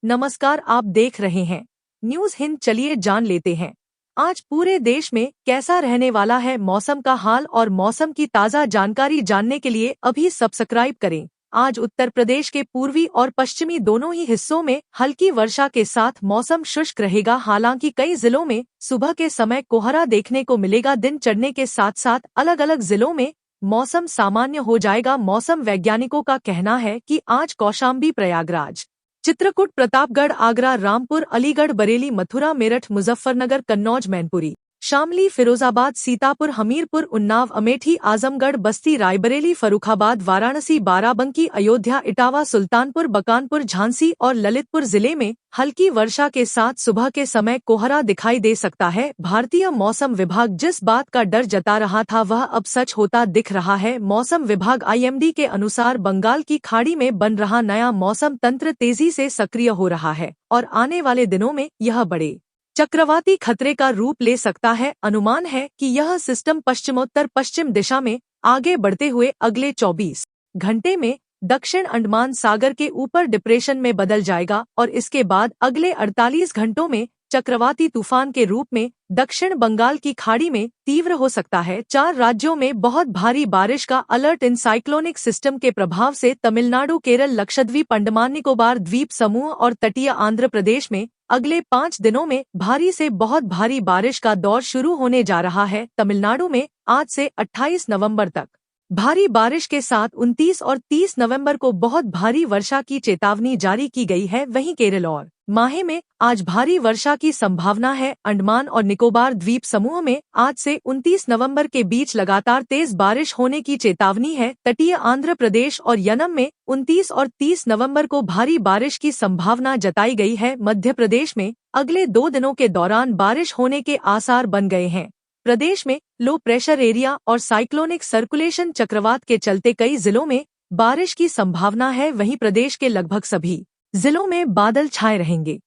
नमस्कार, आप देख रहे हैं न्यूज हिंद। चलिए जान लेते हैं आज पूरे देश में कैसा रहने वाला है मौसम का हाल। और मौसम की ताज़ा जानकारी जानने के लिए अभी सब्सक्राइब करें। आज उत्तर प्रदेश के पूर्वी और पश्चिमी दोनों ही हिस्सों में हल्की वर्षा के साथ मौसम शुष्क रहेगा। हालांकि कई जिलों में सुबह के समय कोहरा देखने को मिलेगा। दिन चढ़ने के साथ साथ अलग अलग जिलों में मौसम सामान्य हो जाएगा। मौसम वैज्ञानिकों का कहना है कि आज कौशाम्बी, प्रयागराज, चित्रकूट, प्रतापगढ़, आगरा, रामपुर, अलीगढ़, बरेली, मथुरा, मेरठ, मुजफ्फरनगर, कन्नौज, मैनपुरी, शामली, फिरोजाबाद, सीतापुर, हमीरपुर, उन्नाव, अमेठी, आजमगढ़, बस्ती, रायबरेली, फर्रुखाबाद, वाराणसी, बाराबंकी, अयोध्या, इटावा, सुल्तानपुर, बकानपुर, झांसी और ललितपुर जिले में हल्की वर्षा के साथ सुबह के समय कोहरा दिखाई दे सकता है। भारतीय मौसम विभाग जिस बात का डर जता रहा था वह अब सच होता दिख रहा है। मौसम विभाग IMD के अनुसार बंगाल की खाड़ी में बन रहा नया मौसम तंत्र तेजी से सक्रिय हो रहा है और आने वाले दिनों में यह बड़े चक्रवाती खतरे का रूप ले सकता है। अनुमान है कि यह सिस्टम पश्चिमोत्तर पश्चिम दिशा में आगे बढ़ते हुए अगले 24 घंटे में दक्षिण अंडमान सागर के ऊपर डिप्रेशन में बदल जाएगा और इसके बाद अगले 48 घंटों में चक्रवाती तूफान के रूप में दक्षिण बंगाल की खाड़ी में तीव्र हो सकता है। 4 राज्यों में बहुत भारी बारिश का अलर्ट। इन साइक्लोनिक सिस्टम के प्रभाव से तमिलनाडु, केरल, लक्षद्वीप, अंडमान निकोबार द्वीप समूह और तटीय आंध्र प्रदेश में अगले 5 दिनों में भारी से बहुत भारी बारिश का दौर शुरू होने जा रहा है। तमिलनाडु में आज से 28 नवंबर तक भारी बारिश के साथ 29 और 30 नवंबर को बहुत भारी वर्षा की चेतावनी जारी की गई है। वहीं केरल और माहे में आज भारी वर्षा की संभावना है। अंडमान और निकोबार द्वीप समूह में आज से 29 नवंबर के बीच लगातार तेज बारिश होने की चेतावनी है। तटीय आंध्र प्रदेश और यनम में 29 और 30 नवंबर को भारी बारिश की संभावना जताई गई है। मध्य प्रदेश में अगले 2 दिनों के दौरान बारिश होने के आसार बन गए हैं। प्रदेश में लो प्रेशर एरिया और साइक्लोनिक सर्कुलेशन चक्रवात के चलते कई जिलों में बारिश की संभावना है। वहीं प्रदेश के लगभग सभी जिलों में बादल छाए रहेंगे।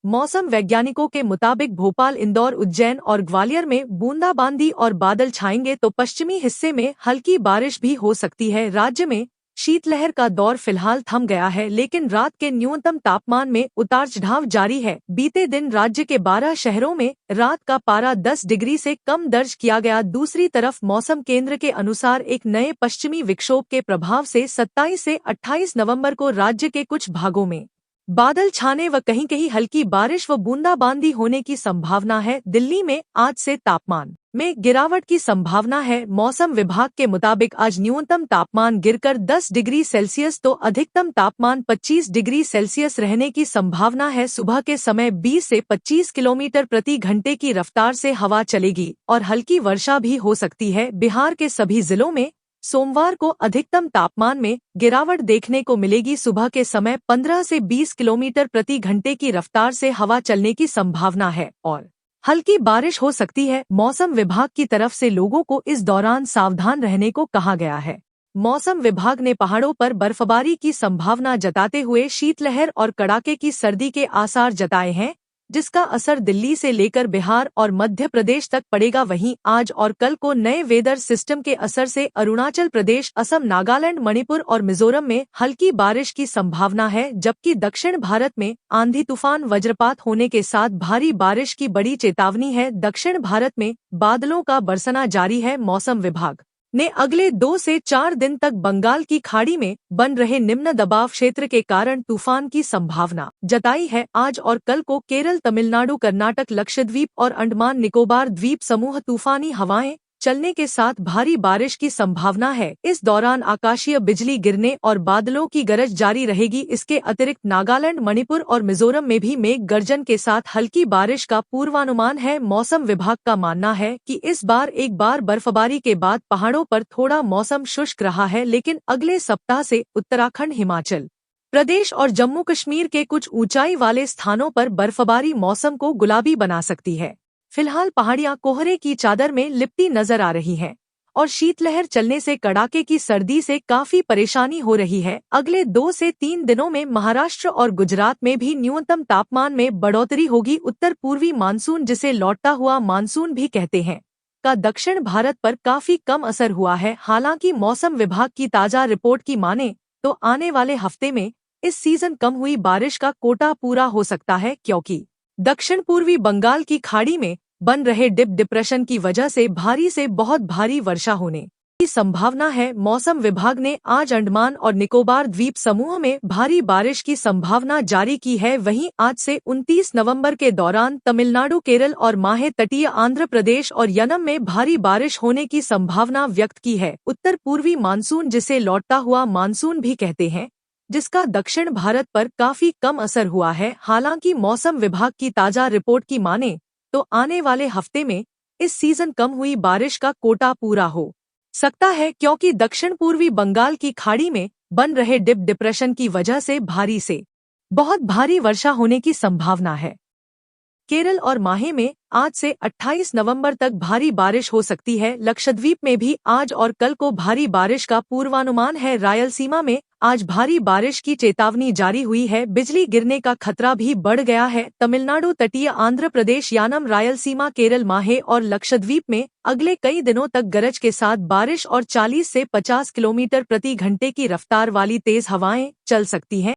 मौसम वैज्ञानिकों के मुताबिक भोपाल, इंदौर, उज्जैन और ग्वालियर में बूंदाबांदी और बादल छाएंगे तो पश्चिमी हिस्से में हल्की बारिश भी हो सकती है। राज्य में शीतलहर का दौर फिलहाल थम गया है, लेकिन रात के न्यूनतम तापमान में उतार चढ़ाव जारी है। बीते दिन राज्य के 12 शहरों में रात का पारा 10 डिग्री से कम दर्ज किया गया। दूसरी तरफ मौसम केंद्र के अनुसार एक नए पश्चिमी विक्षोभ के प्रभाव से 27 से 28 नवंबर को राज्य के कुछ भागों में बादल छाने व कहीं कहीं हल्की बारिश व बूंदाबांदी होने की संभावना है। दिल्ली में आज से तापमान में गिरावट की संभावना है। मौसम विभाग के मुताबिक आज न्यूनतम तापमान गिरकर 10 डिग्री सेल्सियस तो अधिकतम तापमान 25 डिग्री सेल्सियस रहने की संभावना है। सुबह के समय 20 से 25 किलोमीटर प्रति घंटे की रफ्तार से हवा चलेगी और हल्की वर्षा भी हो सकती है। बिहार के सभी जिलों में सोमवार को अधिकतम तापमान में गिरावट देखने को मिलेगी। सुबह के समय 15 से 20 किलोमीटर प्रति घंटे की रफ्तार से हवा चलने की संभावना है और हल्की बारिश हो सकती है। मौसम विभाग की तरफ से लोगों को इस दौरान सावधान रहने को कहा गया है। मौसम विभाग ने पहाड़ों पर बर्फबारी की संभावना जताते हुए शीतलहर और कड़ाके की सर्दी के आसार जताए हैं, जिसका असर दिल्ली से लेकर बिहार और मध्य प्रदेश तक पड़ेगा। वहीं आज और कल को नए वेदर सिस्टम के असर से अरुणाचल प्रदेश, असम, नागालैंड, मणिपुर और मिजोरम में हल्की बारिश की संभावना है, जबकि दक्षिण भारत में आंधी, तूफान, वज्रपात होने के साथ भारी बारिश की बड़ी चेतावनी है। दक्षिण भारत में बादलों का बरसना जारी है। मौसम विभाग ने अगले 2 से 4 दिन तक बंगाल की खाड़ी में बन रहे निम्न दबाव क्षेत्र के कारण तूफान की संभावना जताई है। आज और कल को केरल, तमिलनाडु, कर्नाटक, लक्षद्वीप और अंडमान निकोबार द्वीप समूह तूफानी हवाएं चलने के साथ भारी बारिश की संभावना है। इस दौरान आकाशीय बिजली गिरने और बादलों की गरज जारी रहेगी। इसके अतिरिक्त नागालैंड, मणिपुर और मिजोरम में भी मेघ गर्जन के साथ हल्की बारिश का पूर्वानुमान है। मौसम विभाग का मानना है कि इस बार एक बार बर्फबारी के बाद पहाड़ों पर थोड़ा मौसम शुष्क रहा है, लेकिन अगले सप्ताह से उत्तराखंड, हिमाचल प्रदेश और जम्मू कश्मीर के कुछ ऊंचाई वाले स्थानों पर बर्फबारी मौसम को गुलाबी बना सकती है। फिलहाल पहाड़ियां कोहरे की चादर में लिपटी नजर आ रही हैं और शीतलहर चलने से कड़ाके की सर्दी से काफी परेशानी हो रही है। अगले 2 से 3 दिनों में महाराष्ट्र और गुजरात में भी न्यूनतम तापमान में बढ़ोतरी होगी। उत्तर पूर्वी मानसून, जिसे लौटता हुआ मानसून भी कहते हैं, का दक्षिण भारत पर काफी कम असर हुआ है। हालांकि मौसम विभाग की ताजा रिपोर्ट की माने तो आने वाले हफ्ते में इस सीजन कम हुई बारिश का कोटा पूरा हो सकता है, क्योंकि दक्षिण पूर्वी बंगाल की खाड़ी में बन रहे डिप्रेशन की वजह से भारी से बहुत भारी वर्षा होने की संभावना है। मौसम विभाग ने आज अंडमान और निकोबार द्वीप समूह में भारी बारिश की संभावना जारी की है। वहीं आज से 29 नवंबर के दौरान तमिलनाडु, केरल और माहे तटीय आंध्र प्रदेश और यनम में भारी बारिश होने की संभावना व्यक्त की है। उत्तर पूर्वी मानसून, जिसे लौटता हुआ मानसून भी कहते हैं, जिसका दक्षिण भारत पर काफी कम असर हुआ है। हालांकि मौसम विभाग की ताजा रिपोर्ट की माने तो आने वाले हफ्ते में इस सीजन कम हुई बारिश का कोटा पूरा हो सकता है, क्योंकि दक्षिण पूर्वी बंगाल की खाड़ी में बन रहे डिप्रेशन की वजह से भारी से बहुत भारी वर्षा होने की संभावना है। केरल और माहे में आज से 28 नवंबर तक भारी बारिश हो सकती है। लक्षद्वीप में भी आज और कल को भारी बारिश का पूर्वानुमान है। रायलसीमा में आज भारी बारिश की चेतावनी जारी हुई है। बिजली गिरने का खतरा भी बढ़ गया है। तमिलनाडु, तटीय आंध्र प्रदेश, यानम, रायलसीमा, केरल, माहे और लक्षद्वीप में अगले कई दिनों तक गरज के साथ बारिश और 40 से 50 किलोमीटर प्रति घंटे की रफ्तार वाली तेज हवाएं चल सकती हैं।